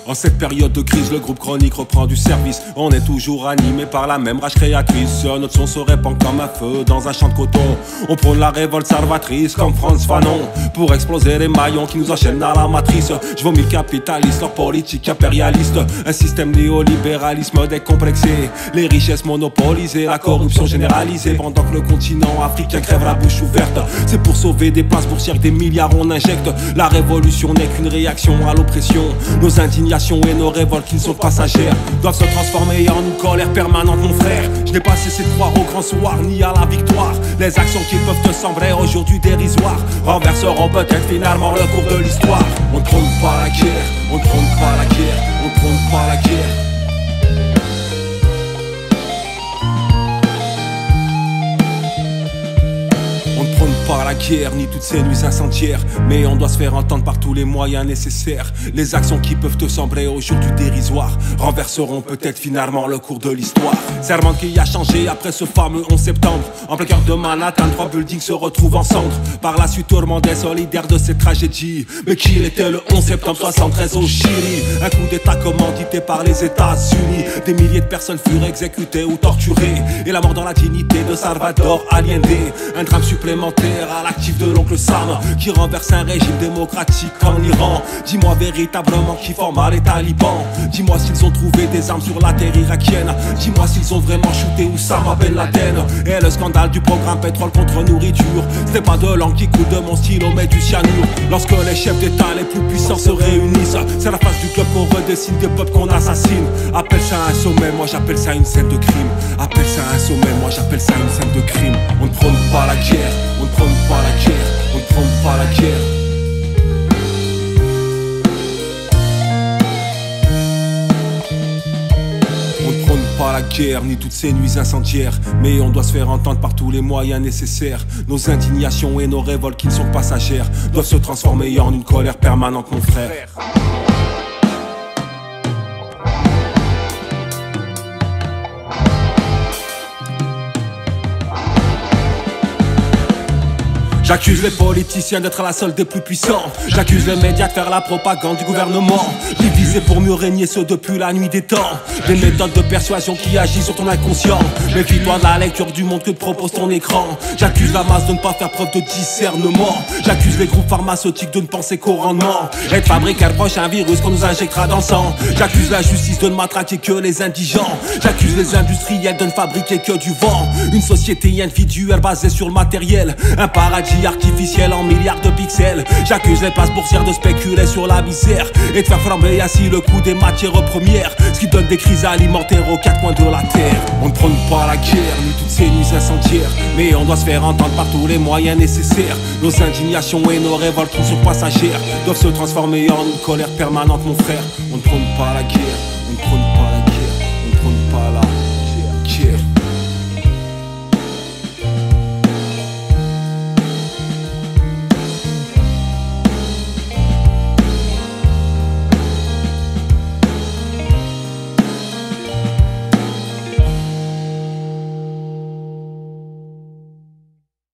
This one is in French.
En cette période de crise, le groupe Chronique reprend du service. On est toujours animé par la même rage créatrice. Notre son se répand comme un feu dans un champ de coton. On prône la révolte salvatrice comme Frantz Fanon, pour exploser les maillons qui nous enchaînent à la matrice. Je vomis le capitaliste, leur politique impérialiste, un système néolibéralisme décomplexé, les richesses monopolisées, la corruption généralisée, pendant que le continent africain crève la bouche ouverte. C'est pour sauver des places boursières que des milliards on injecte. La révolution n'est qu'une réaction à l'oppression. Nos indignations et nos révoltes qui ne sont passagères doivent se transformer en une colère permanente, mon frère. Je n'ai pas cessé de croire au grand soir ni à la victoire. Les actions qui peuvent te sembler aujourd'hui dérisoires renverseront peut-être finalement le cours de l'histoire. On ne trône pas la guerre, on ne trône pas la guerre, on ne trône pas la guerre. Pas la guerre, ni toutes ces nuits incendiaires, mais on doit se faire entendre par tous les moyens nécessaires. Les actions qui peuvent te sembler aujourd'hui dérisoires renverseront peut-être finalement le cours de l'histoire. Serment qui a changé après ce fameux 11 septembre. En plein cœur de Manhattan, 3 buildings se retrouvent en cendres. Par la suite, tourment des solidaires de cette tragédie. Mais qu'il était le 11 septembre 73 au Chili. Un coup d'état commandité par les États-Unis. Des milliers de personnes furent exécutées ou torturées. Et la mort dans la dignité de Salvador Allende. Un drame supplémentaire à l'actif de l'oncle Sam, qui renverse un régime démocratique en Iran. Dis-moi véritablement qui forma les talibans. Dis-moi s'ils ont trouvé des armes sur la terre irakienne. Dis-moi s'ils ont vraiment shooté Oussama Ben Laden. Et le scandale du programme pétrole contre nourriture, c'était pas de l'encre qui coule de mon stylo mais du cyanure. Lorsque les chefs d'état les plus puissants se réunissent, c'est la face du club qu'on redessine, des peuples qu'on assassine. Appelle ça un sommet, moi j'appelle ça une scène de crime. Appelle ça un sommet, moi j'appelle ça une scène de crime. On ne prône pas la guerre, on ne prône pas la guerre, on ne prône pas la guerre. On ne prône pas la guerre, ni toutes ces nuits incendiaires, mais on doit se faire entendre par tous les moyens nécessaires. Nos indignations et nos révoltes qui ne sont passagères doivent se transformer en une colère permanente, mon frère. J'accuse les politiciens d'être la seule des plus puissants. J'accuse les médias de faire la propagande du gouvernement, divisés pour mieux régner, ceux depuis la nuit des temps. Des méthodes de persuasion qui agissent sur ton inconscient. Méfie-toi de la lecture du monde que te propose ton écran. J'accuse la masse de ne pas faire preuve de discernement. J'accuse les groupes pharmaceutiques de ne penser qu'au rendement et de fabriquer un prochain virus qu'on nous injectera dans le sang. J'accuse la justice de ne matraquer que les indigents. J'accuse les industriels de ne fabriquer que du vent. Une société individuelle basée sur le matériel, un paradis artificiel en milliards de pixels. J'accuse les places boursières de spéculer sur la misère et de faire flamber ainsi le coût des matières premières, ce qui donne des crises alimentaires aux quatre coins de la terre. On ne prône pas la guerre, ni toutes ces nuits incendiaires, mais on doit se faire entendre par tous les moyens nécessaires. Nos indignations et nos révoltes qui sont passagères doivent se transformer en une colère permanente, mon frère. On ne prône pas la guerre, on ne prône pas